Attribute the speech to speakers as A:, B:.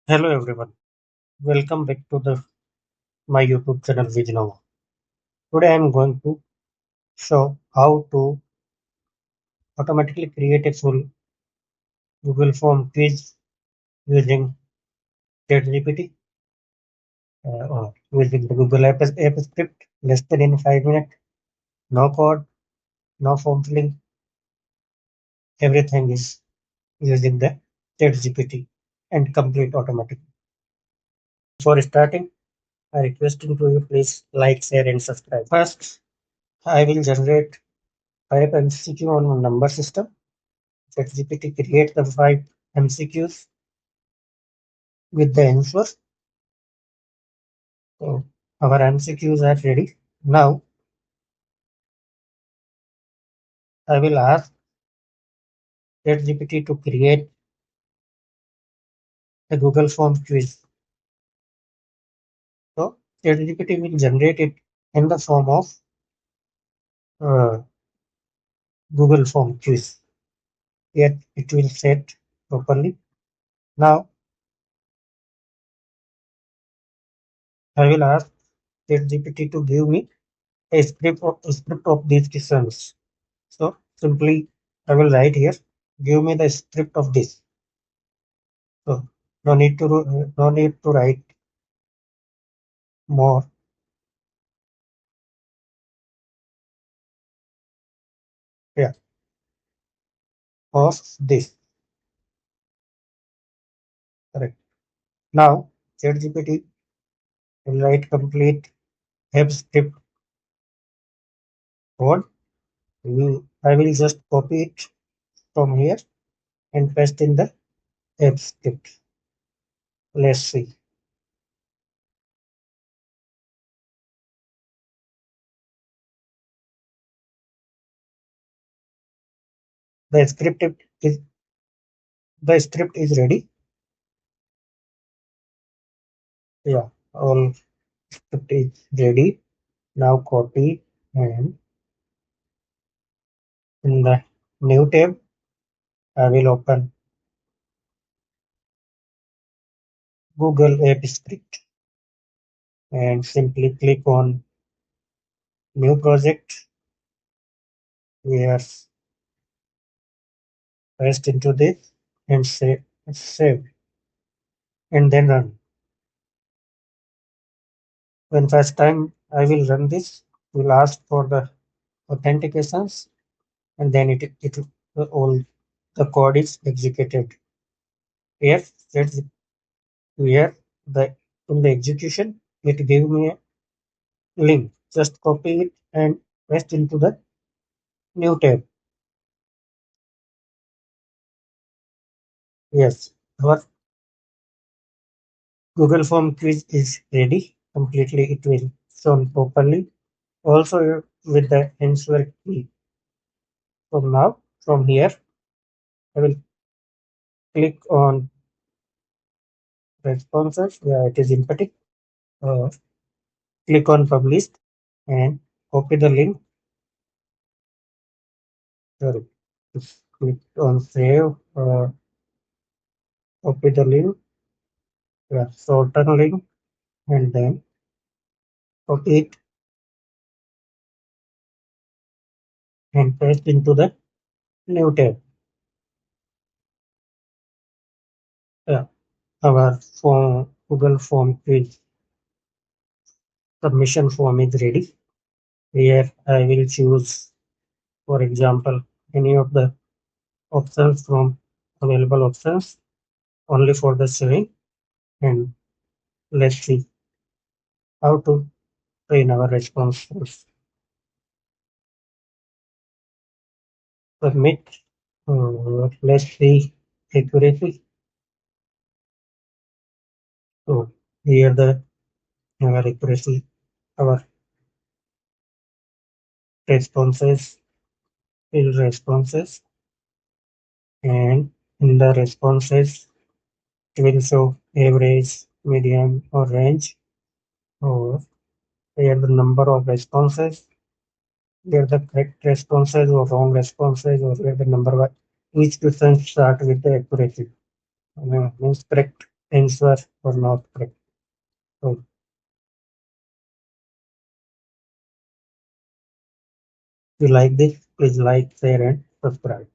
A: Hello everyone, welcome back to the my YouTube channel Vijnova. Today I am going to show how to automatically create a full Google form quiz using ChatGPT or using the Google app script less than in 5 minutes. No code, no form filling, everything is using the ChatGPT and complete automatically. Before starting, I requesting to you please like, share and subscribe. First, I will generate 5 MCQ on number system. ChatGPT create the 5 MCQs with the answer. So our MCQs are ready. Now I will ask ChatGPT to create a Google form quiz. So ChatGPT will generate it in the form of uh, Google form quiz. Yet it will set properly. Now I will ask ChatGPT to give me a script of these questions. So simply I will write here, give me the script of this. So no need to write more. Yeah, of this. Correct. Now ChatGPT will write complete app script code. I will just copy it from here and paste in the app script. Let's see. The is the script is ready. Yeah, all script is ready. Now copy and in the new tab I will open Google App Script and simply click on new project. We are paste into this and save and then run. When first time I will run this, will ask for the authentications and then it all the code is executed. Here, that's here the in the execution it gave me a link. Just copy it and paste into the new tab. Yes, our Google Form quiz is ready. Completely it will shown properly. Also with the answer key. So now from here I will click on responses. Yeah, it is empty. Uh, Click on publish and copy the link. Sorry, just click on save. Copy the link. Yeah, shorten link and then copy it and paste into the new tab. Yeah, our form, Google form quiz submission form is ready. Here I will choose, for example, any of the options from available options only for the showing, and let's see how to train our responses. Submit. Let's see accuracy. So here the our accuracy, our responses, field responses, and in the responses it will show average, median, or range, or here the number of responses, here the correct responses or wrong responses, or here the number of each question start with the accuracy. Means correct answer or not correct. So if you like this, please like, share and subscribe.